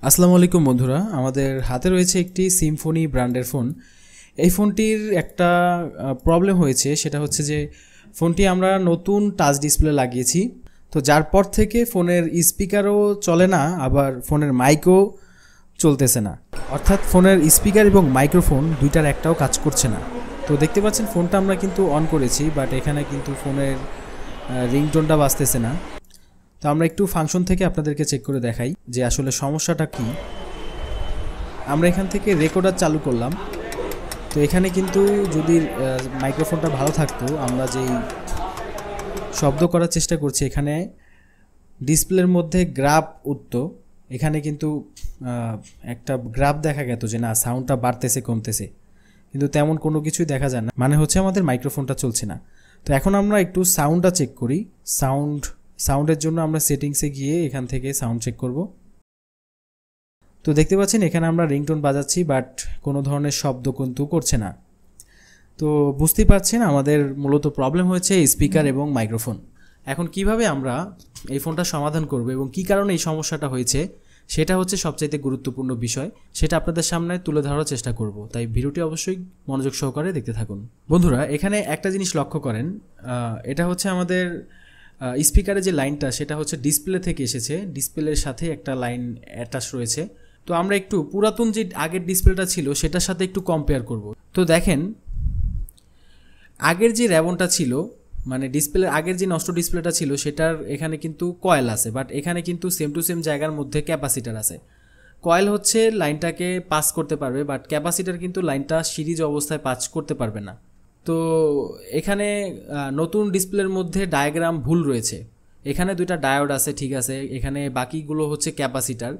আসসালামু আলাইকুম বন্ধুরা, আমাদের হাতে রয়েছে একটি সিম্ফনি ব্র্যান্ডের ফোন। এই ফোনটির একটা প্রবলেম হয়েছে, সেটা হচ্ছে যে ফোনটি আমরা নতুন টাচ ডিসপ্লে লাগিয়েছি, তো যার পর থেকে ফোনের স্পিকারও চলে না, আবার ফোনের মাইকও চলতেছে না, অর্থাৎ ফোনের স্পিকার এবং মাইক্রোফোন দুইটার একটাও কাজ করছে না। তো দেখতে পাচ্ছেন ফোনটা আমরা কিন্তু অন করেছি, বাট এখানে কিন্তু ফোনের রিংটোনটা বাজতেছে না। তো আমরা একটু ফাংশন থেকে আপনাদেরকে চেক করে দেখাই যে আসলে সমস্যাটা কি। আমরা এখান থেকে রেকর্ডার চালু করলাম, তো এখানে কিন্তু যদি মাইক্রোফোনটা ভালো থাকতো, আমরা যেই শব্দ করার চেষ্টা করছি এখানে ডিসপ্লের মধ্যে গ্রাফ উঠতো, এখানে কিন্তু একটা গ্রাফ দেখা গেত যে না সাউন্ডটা বাড়তেছে কমতেছে, কিন্তু তেমন কোনো কিছুই দেখা যায় না, মানে হচ্ছে আমাদের মাইক্রোফোনটা চলছে না। তো এখন আমরা একটু সাউন্ডটা চেক করি। সাউন্ডের জন্য আমরা সেটিংসে গিয়ে এখান থেকে সাউন্ড চেক করব। তো দেখতে পাচ্ছেন এখানে আমরা রিংটোন বাজাচ্ছি, বাট কোনো ধরনের শব্দ কিন্তু করছে না। তো বুঝতেই পারছেন আমাদের মূলত প্রবলেম হয়েছে স্পিকার এবং মাইক্রোফোন। এখন কিভাবে আমরা এই ফোনটা সমাধান করব এবং কি কারণে এই সমস্যাটা হয়েছে সেটা হচ্ছে সবচাইতে গুরুত্বপূর্ণ বিষয়, সেটা আপনাদের সামনে তুলে ধরার চেষ্টা করব, তাই ভিডিওটি অবশ্যই মনোযোগ সহকারে দেখতে থাকুন। বন্ধুরা, এখানে একটা জিনিস লক্ষ্য করেন, এটা হচ্ছে আমাদের স্পিকারের যে লাইনটা সেটা হচ্ছে ডিসপ্লে থেকে এসেছে, ডিসপ্লের সাথে একটা লাইন অ্যাটাচ রয়েছে। তো আমরা একটু পুরাতন যে আগের ডিসপ্লেটা ছিল সেটার সাথে একটু কম্পেয়ার করব। তো দেখেন আগের যে র্যাবনটা ছিল, মানে ডিসপ্লের আগের যে নষ্ট ডিসপ্লেটা ছিল সেটার এখানে কিন্তু কয়েল আছে, বাট এখানে কিন্তু সেম টু সেম জায়গার মধ্যে ক্যাপাসিটার আছে। কয়েল হচ্ছে লাইনটাকে পাস করতে পারবে, বাট ক্যাপাসিটার কিন্তু লাইনটা সিরিজ অবস্থায় পাস করতে পারবে না। তো এখানে নতুন ডিসপ্লের মধ্যে ডায়াগ্রাম ভুল রয়েছে, এখানে দুইটা ডায়োড আছে ঠিক আছে, এখানে বাকিগুলো হচ্ছে ক্যাপাসিটার,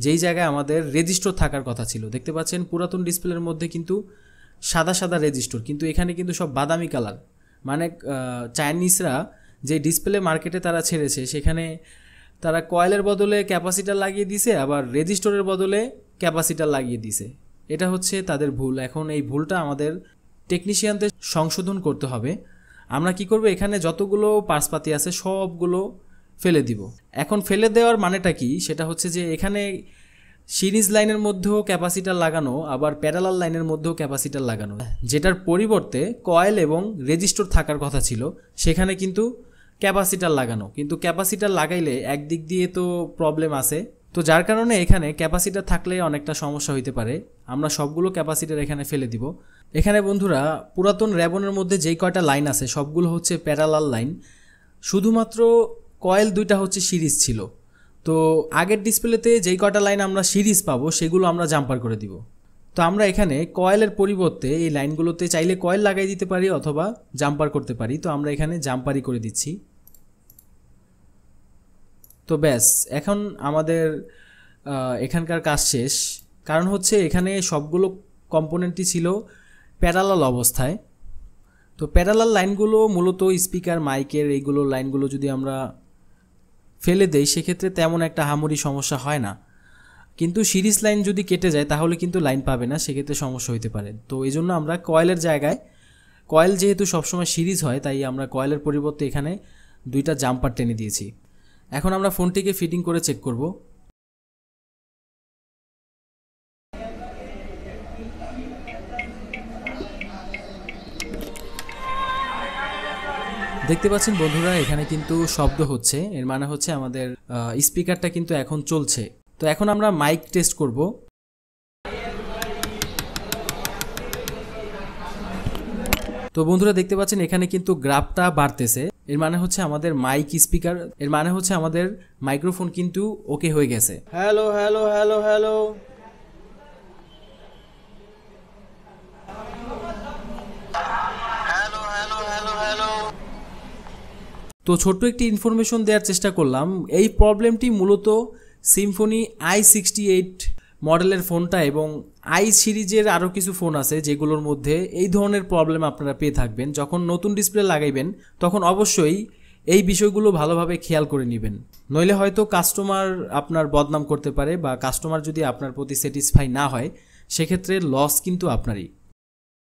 যেই জায়গায় আমাদের রেজিস্টর থাকার কথা ছিল। দেখতে পাচ্ছেন পুরাতন ডিসপ্লের মধ্যে কিন্তু সাদা সাদা রেজিস্টর, কিন্তু এখানে কিন্তু সব বাদামি কালার, মানে চাইনিজরা যে ডিসপ্লে মার্কেটে তারা ছেড়েছে সেখানে তারা কয়েলের বদলে ক্যাপাসিটার লাগিয়ে দিছে, আবার রেজিস্টরের বদলে ক্যাপাসিটার লাগিয়ে দিছে। এটা হচ্ছে তাদের ভুল। এখন এই ভুলটা আমাদের টেকনিশিয়ানদের সংশোধন করতে হবে। আমরা কি করব, এখানে যতগুলো পার্টসপাতি আছে সবগুলো ফেলে দিব। এখন ফেলে দেওয়ার মানেটা কি, সেটা হচ্ছে যে এখানে সিরিজ লাইনের মধ্যেও ক্যাপাসিটার লাগানো, আবার প্যারালাল লাইনের মধ্যেও ক্যাপাসিটার লাগানো, যেটার পরিবর্তে কয়েল এবং রেজিস্টর থাকার কথা ছিল সেখানে কিন্তু ক্যাপাসিটার লাগানো। কিন্তু ক্যাপাসিটার লাগাইলে একদিক দিয়ে তো প্রবলেম আছে, তো যার কারণে এখানে ক্যাপাসিটার থাকলে অনেকটা সমস্যা হইতে পারে। আমরা সবগুলো ক্যাপাসিটার এখানে ফেলে দিব। এখানে বন্ধুরা পুরাতন র্যাবনের মধ্যে যেই কয়টা লাইন আছে সবগুলো হচ্ছে প্যারালাল লাইন, শুধুমাত্র কয়েল দুইটা হচ্ছে সিরিজ ছিল। তো আগের ডিসপ্লেতে যেই কয়টা লাইন আমরা সিরিজ পাবো সেগুলো আমরা জাম্পার করে দিব। তো আমরা এখানে কয়েলের পরিবর্তে এই লাইনগুলোতে চাইলে কয়েল লাগাই দিতে পারি অথবা জাম্পার করতে পারি। তো আমরা এখানে জাম্পারই করে দিচ্ছি। তো ব্যাস, এখন আমাদের এখানকার কাজ শেষ। কারণ হচ্ছে এখানে সবগুলো কম্পোনেন্টই ছিল প্যারালাল অবস্থায়। তো প্যারালাল লাইনগুলো মূলত স্পিকার মাইকের এইগুলো লাইনগুলো যদি আমরা ফেলে দেই সেক্ষেত্রে তেমন একটা হামরি সমস্যা হয় না, কিন্তু সিরিজ লাইন যদি কেটে যায় তাহলে কিন্তু লাইন পাবে না, সেক্ষেত্রে সমস্যা হতে পারে। তো এই জন্য আমরা কয়েলের জায়গায়, কয়েল যেহেতু সবসময় সিরিজ হয় তাই আমরা কয়েলের পরিবর্তে এখানে দুইটা জাম্পার টেনে দিয়েছি। এখন আমরা ফোনটিকে ফিটিং করে চেক করব। দেখতে পাচ্ছেন বন্ধুরা এখানে কিন্তু শব্দ হচ্ছে, এর মানে হচ্ছে আমাদের স্পিকারটা কিন্তু এখন চলছে। তো এখন আমরা মাইক টেস্ট করব। তো বন্ধুরা দেখতে পাচ্ছেন এখানে কিন্তু গ্রাফটা বাড়তেছে, এর মানে হচ্ছে আমাদের মাইক স্পিকার, এর মানে হচ্ছে আমাদের মাইক্রোফোন কিন্তু ওকে হয়ে গেছে। হ্যালো হ্যালো হ্যালো হ্যালো তো ছোট্ট একটি ইনফরমেশন দেওয়ার চেষ্টা করলাম। এই প্রবলেমটি মূলত সিম্ফনি i68 মডেলের ফোনটা এবং আই সিরিজের আরও কিছু ফোন আছে যেগুলোর মধ্যে এই ধরনের প্রবলেম আপনারা পেয়ে থাকবেন। যখন নতুন ডিসপ্লে লাগাইবেন তখন অবশ্যই এই বিষয়গুলো ভালোভাবে খেয়াল করে নেবেন, নইলে হয়তো কাস্টমার আপনার বদনাম করতে পারে, বা কাস্টমার যদি আপনার প্রতি স্যাটিসফাই না হয় সেক্ষেত্রে লস কিন্তু আপনারই।